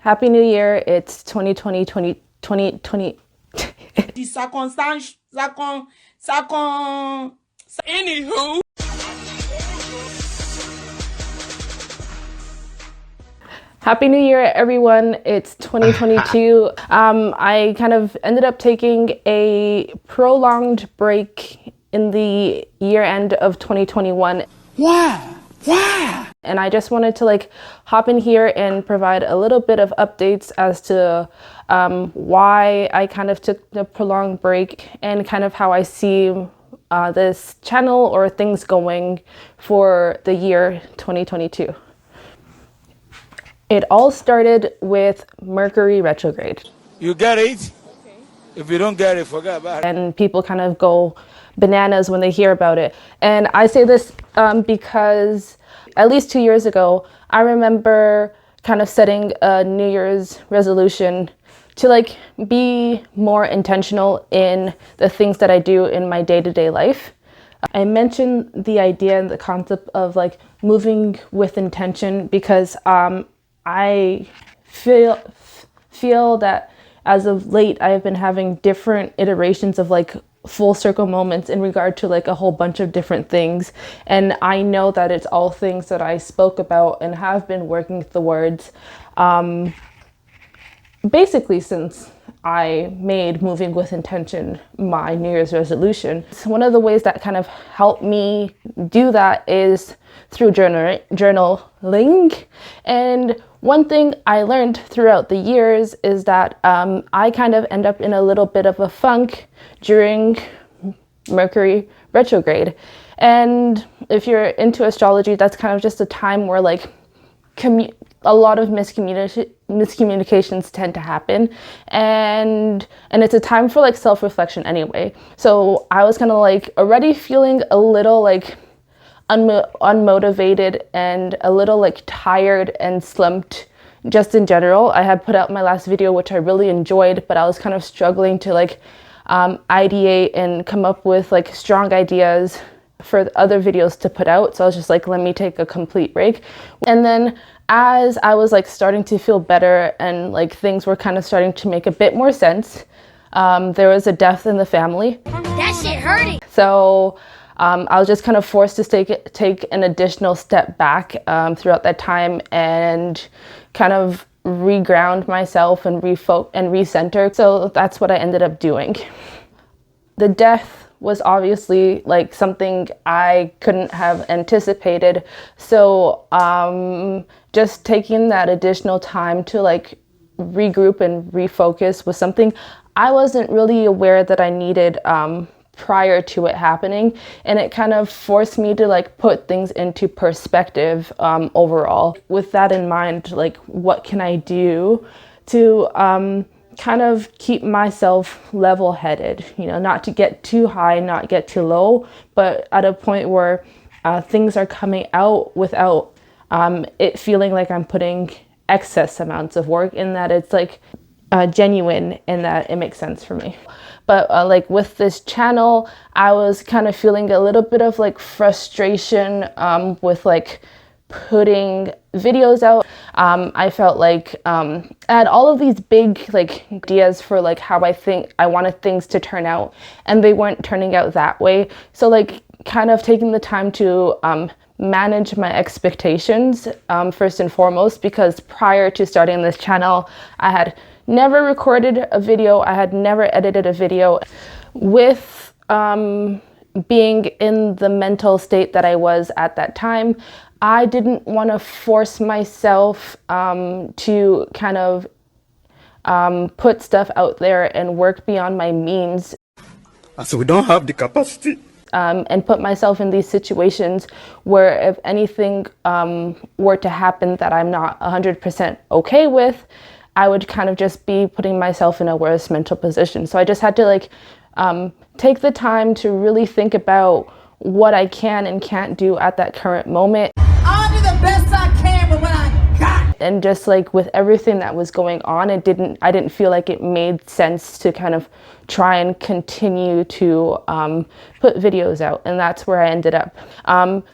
Happy New Year. It's 2020. The circumstance, anywho. Happy New Year, everyone. It's 2022. I kind of ended up taking a prolonged break in the year end of 2021. Why? And I just wanted to hop in here and provide a little bit of updates as to why I kind of took the prolonged break and kind of how I see this channel or things going for the year 2022. It all started with Mercury retrograde. You get it? Okay. If you don't get it, forget about it. And people kind of go bananas when they hear about it. And I say this because at least 2 years ago, I remember kind of setting a New Year's resolution to be more intentional in the things that I do in my day-to-day life. I mentioned the idea and the concept of moving with intention because I feel that as of late, I have been having different iterations of full circle moments in regard to a whole bunch of different things. And I know that it's all things that I spoke about and have been working towards basically since I made moving with intention my New Year's resolution. So one of the ways that kind of helped me do that is through journaling. And one thing I learned throughout the years is that I kind of end up in a little bit of a funk during Mercury retrograde. And if you're into astrology, that's kind of just a time where a lot of miscommunications tend to happen, and it's a time for self-reflection anyway. So I was kind of already feeling a little unmotivated and a little tired and slumped just in general. I had put out my last video, which I really enjoyed, but I was kind of struggling to ideate and come up with strong ideas for other videos to put out. So I was just let me take a complete break. And then as I was starting to feel better and things were kind of starting to make a bit more sense, there was a death in the family. That shit hurting. So I was just kind of forced to take an additional step back throughout that time and kind of reground myself and recenter. So that's what I ended up doing. The death was obviously something I couldn't have anticipated. So just taking that additional time to regroup and refocus was something I wasn't really aware that I needed prior to it happening. And it kind of forced me to put things into perspective overall. With that in mind, what can I do to kind of keep myself level-headed, not to get too high, not get too low, but at a point where things are coming out without it feeling like I'm putting excess amounts of work, in that it's genuine and that it makes sense for me. But with this channel, I was kind of feeling a little bit of frustration with putting videos out. I felt I had all of these big ideas for how I wanted things to turn out, and they weren't turning out that way. So kind of taking the time to manage my expectations first and foremost, because prior to starting this channel, I had never recorded a video. I had never edited a video. With being in the mental state that I was at that time, I didn't want to force myself to kind of put stuff out there and work beyond my means. So we don't have the capacity. And put myself in these situations where if anything were to happen that I'm not 100% okay with, I would kind of just be putting myself in a worse mental position. So I just had to take the time to really think about what I can and can't do at that current moment. I'll do the best I can with what I got. and just like with everything that was going on, I didn't feel like it made sense to kind of try and continue to put videos out, and that's where I ended up.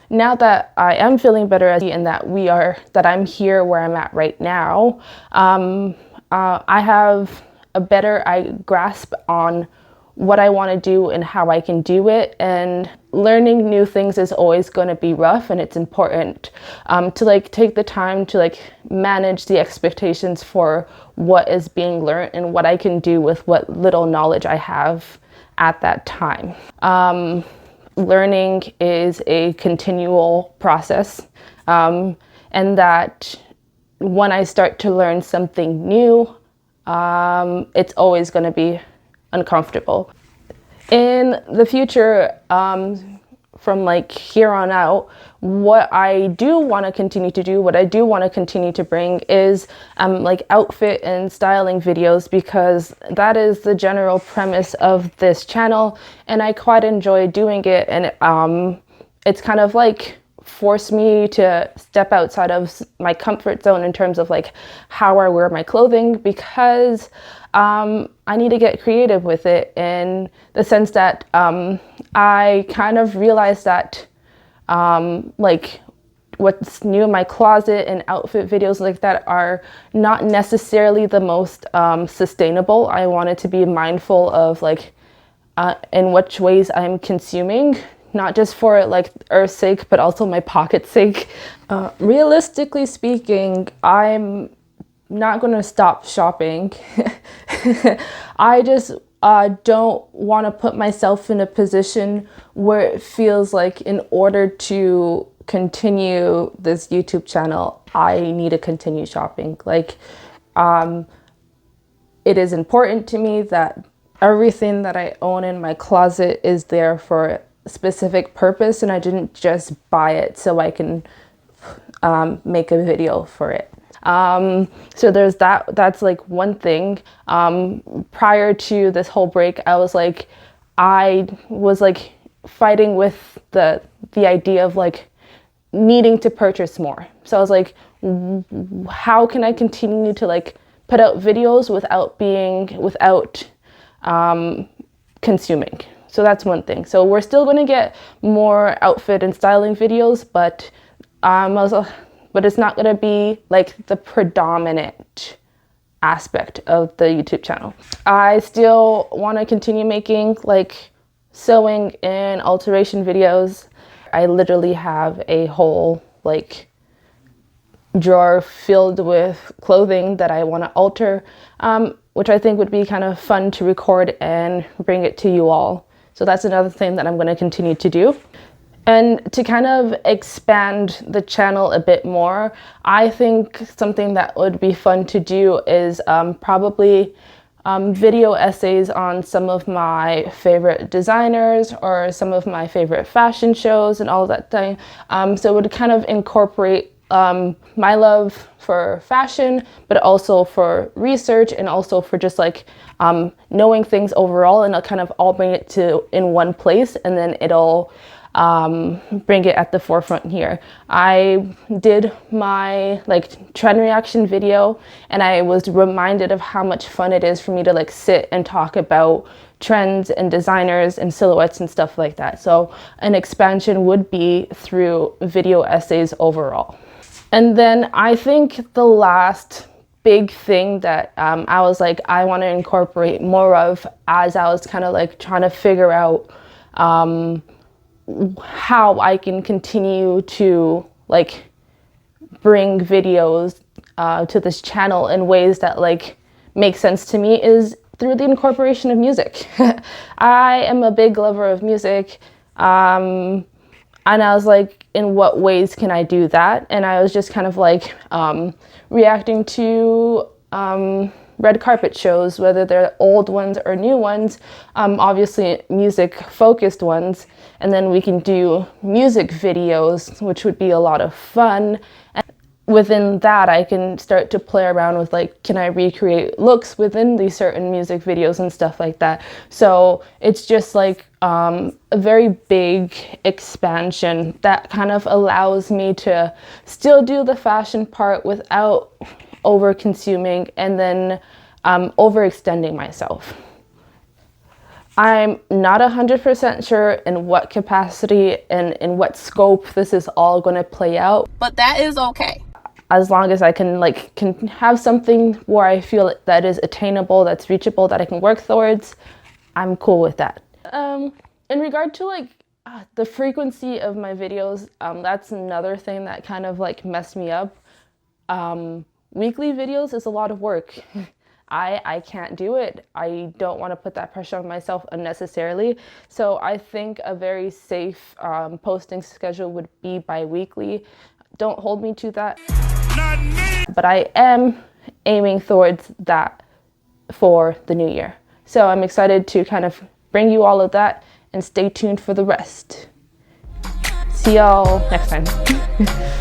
Now that I am feeling better and that I'm here where I'm at right now, I have a better grasp on what I want to do and how I can do it. And learning new things is always going to be rough, and it's important to like take the time to like manage the expectations for what is being learned and what I can do with what little knowledge I have at that time. Learning is a continual process, and that when I start to learn something new, it's always going to be uncomfortable. In the future, from like here on out, what I do want to continue to do, what I do want to continue to bring is like outfit and styling videos, because that is the general premise of this channel, and I quite enjoy doing it. And it's kind of like forced me to step outside of my comfort zone in terms of like how I wear my clothing, because I need to get creative with it, in the sense that I kind of realized that like what's new in my closet and outfit videos like that are not necessarily the most sustainable. I wanted to be mindful of like in which ways I'm consuming, not just for like Earth's sake, but also my pocket's sake. Realistically speaking, I'm not going to stop shopping. I just don't want to put myself in a position where it feels like in order to continue this YouTube channel, I need to continue shopping. Like, it is important to me that everything that I own in my closet is there for a specific purpose, and I didn't just buy it so I can make a video for it. So there's that's like one thing. Prior to this whole break, I was like fighting with the idea of like needing to purchase more. So I was like, how can I continue to like put out videos without consuming? So that's one thing. So we're still going to get more outfit and styling videos, but it's not going to be like the predominant aspect of the YouTube channel. I still want to continue making like sewing and alteration videos. I literally have a whole like drawer filled with clothing that I want to alter, which I think would be kind of fun to record and bring it to you all. So that's another thing that I'm going to continue to do. And to kind of expand the channel a bit more, I think something that would be fun to do is probably video essays on some of my favorite designers or some of my favorite fashion shows and all that thing. So it would kind of incorporate my love for fashion, but also for research and also for just like knowing things overall, and I'll kind of all bring it to in one place, and then it'll bring it at the forefront here. I did my like trend reaction video, and I was reminded of how much fun it is for me to like sit and talk about trends and designers and silhouettes and stuff like that. So an expansion would be through video essays overall. And then I think the last big thing that I was like, I want to incorporate more of, as I was kind of like trying to figure out how I can continue to like bring videos to this channel in ways that like make sense to me, is through the incorporation of music. I am a big lover of music, and I was like, in what ways can I do that? And I was just kind of like reacting to red carpet shows, whether they're old ones or new ones, obviously music focused ones, and then we can do music videos, which would be a lot of fun. within that, I can start to play around with like, can I recreate looks within these certain music videos and stuff like that. So it's just like a very big expansion that kind of allows me to still do the fashion part without over consuming and then overextending myself. I'm not 100% sure in what capacity and in what scope this is all going to play out. But that is okay. As long as I can have something where I feel that is attainable, that's reachable, that I can work towards, I'm cool with that. In regard to the frequency of my videos, that's another thing that kind of messed me up. Weekly videos is a lot of work. I can't do it. I don't want to put that pressure on myself unnecessarily. So I think a very safe posting schedule would be bi-weekly. Don't hold me to that. But I am aiming towards that for the new year. So I'm excited to kind of bring you all of that and stay tuned for the rest. See y'all next time.